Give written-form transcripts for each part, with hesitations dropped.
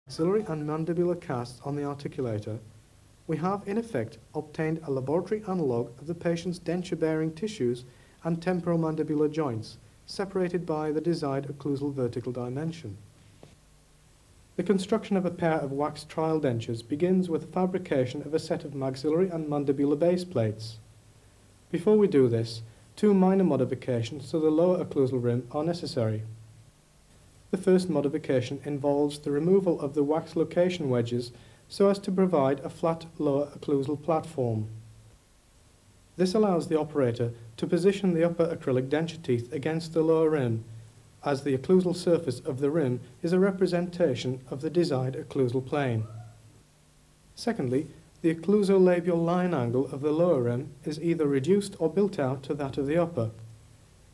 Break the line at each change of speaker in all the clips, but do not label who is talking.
maxillary and mandibular casts on the articulator, we have in effect obtained a laboratory analogue of the patient's denture-bearing tissues and temporomandibular joints, separated by the desired occlusal vertical dimension. The construction of a pair of wax trial dentures begins with the fabrication of a set of maxillary and mandibular base plates. Before we do this, two minor modifications to the lower occlusal rim are necessary. The first modification involves the removal of the wax location wedges so as to provide a flat lower occlusal platform. This allows the operator to position the upper acrylic denture teeth against the lower rim, as the occlusal surface of the rim is a representation of the desired occlusal plane. Secondly, the occlusolabial line angle of the lower rim is either reduced or built out to that of the upper.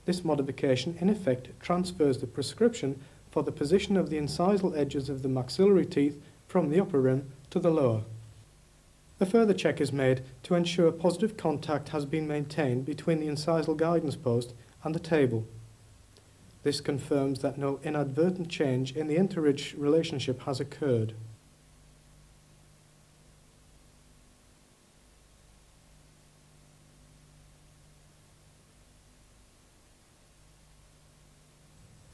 This modification in effect transfers the prescription for the position of the incisal edges of the maxillary teeth from the upper rim to the lower. A further check is made to ensure positive contact has been maintained between the incisal guidance post and the table. This confirms that no inadvertent change in the interridge relationship has occurred.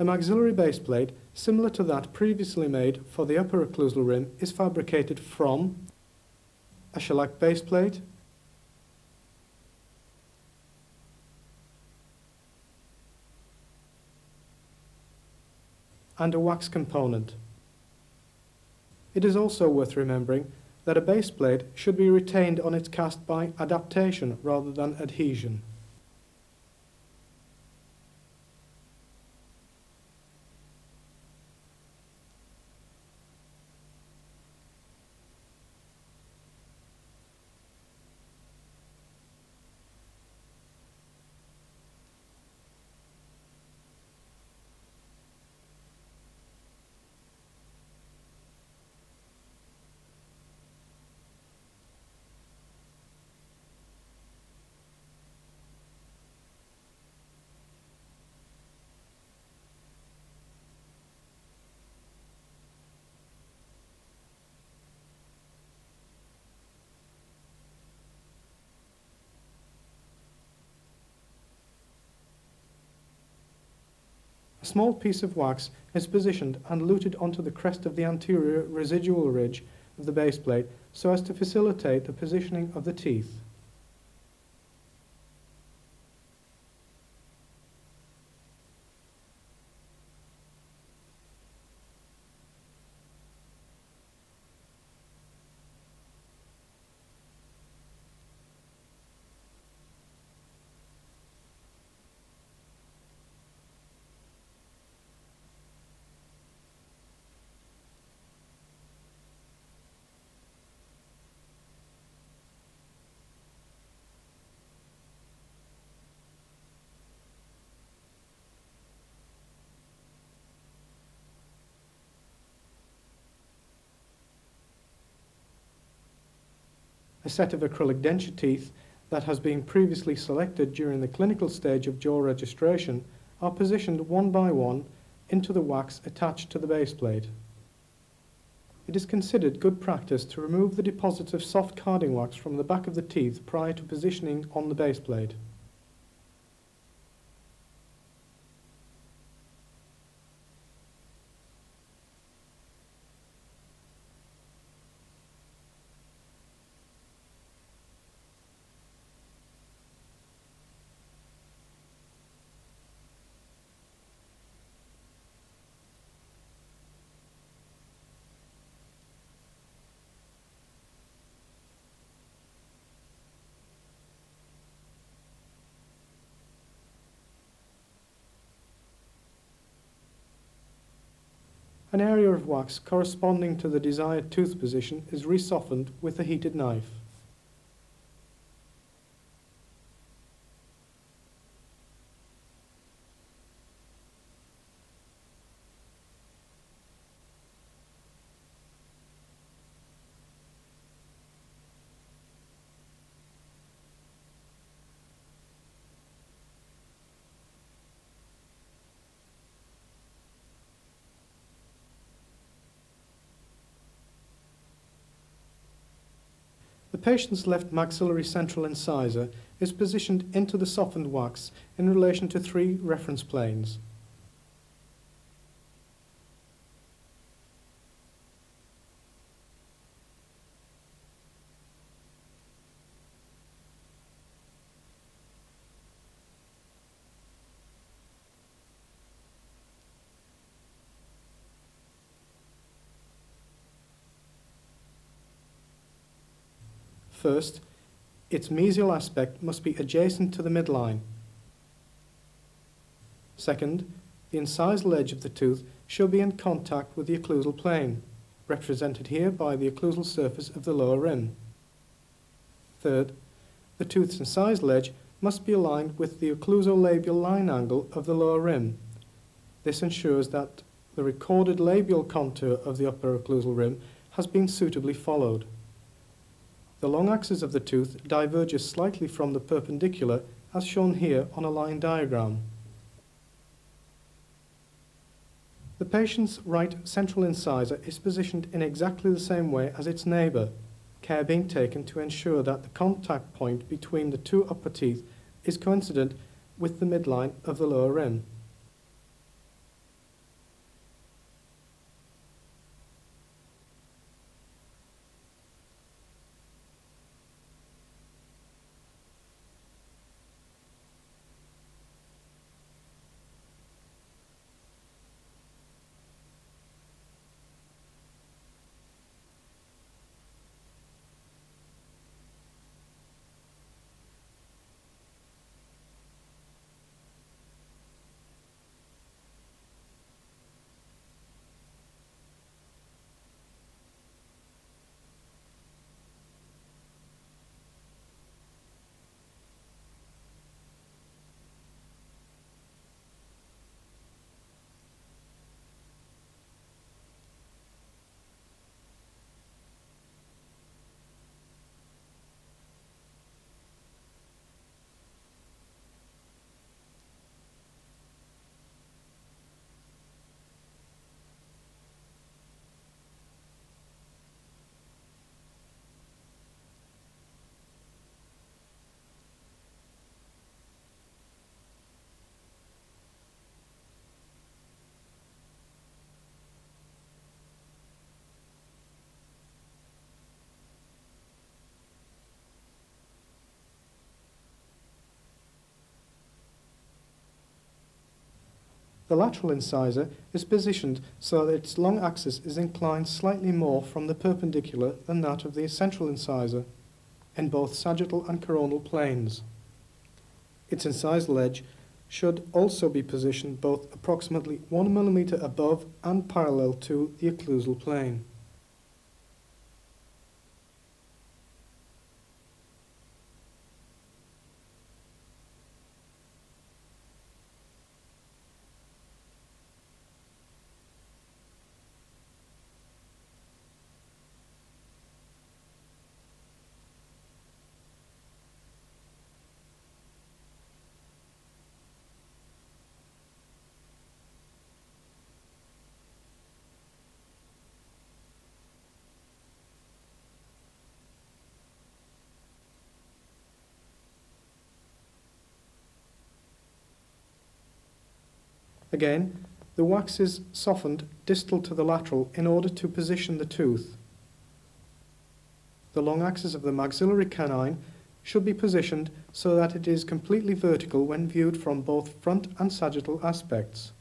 A maxillary base plate, similar to that previously made for the upper occlusal rim, is fabricated from a shellac base plate, and a wax component. It is also worth remembering that a base plate should be retained on its cast by adaptation rather than adhesion. A small piece of wax is positioned and luted onto the crest of the anterior residual ridge of the base plate so as to facilitate the positioning of the teeth. A set of acrylic denture teeth that has been previously selected during the clinical stage of jaw registration are positioned one by one into the wax attached to the base plate. It is considered good practice to remove the deposits of soft carding wax from the back of the teeth prior to positioning on the base plate. An area of wax corresponding to the desired tooth position is resoftened with a heated knife. patient's left maxillary central incisor is positioned into the softened wax in relation to 3 reference planes. First, its mesial aspect must be adjacent to the midline. Second, the incisal edge of the tooth should be in contact with the occlusal plane, represented here by the occlusal surface of the lower rim. Third, the tooth's incisal edge must be aligned with the occlusolabial line angle of the lower rim. This ensures that the recorded labial contour of the upper occlusal rim has been suitably followed. The long axis of the tooth diverges slightly from the perpendicular, as shown here on a line diagram. The patient's right central incisor is positioned in exactly the same way as its neighbour, care being taken to ensure that the contact point between the 2 upper teeth is coincident with the midline of the lower rim. The lateral incisor is positioned so that its long axis is inclined slightly more from the perpendicular than that of the central incisor, in both sagittal and coronal planes. Its incisal edge should also be positioned both approximately 1 mm above and parallel to the occlusal plane. Again, the wax is softened distal to the lateral in order to position the tooth. The long axis of the maxillary canine should be positioned so that it is completely vertical when viewed from both front and sagittal aspects.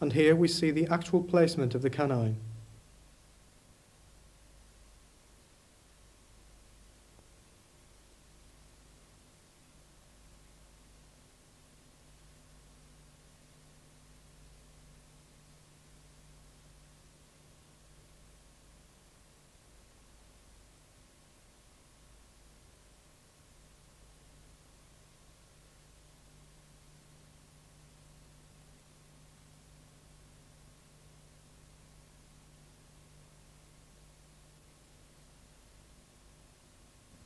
And here we see the actual placement of the canine.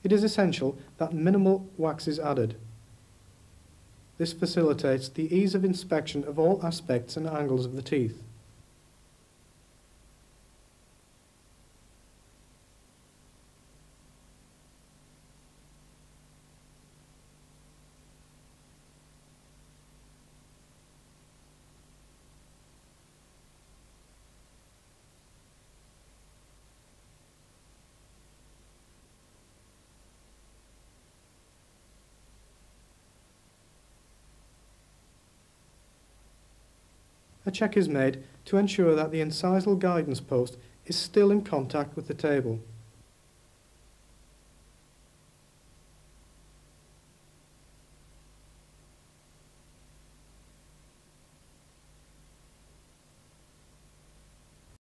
It is essential that minimal wax is added. This facilitates the ease of inspection of all aspects and angles of the teeth. check is made to ensure that the incisal guidance post is still in contact with the table.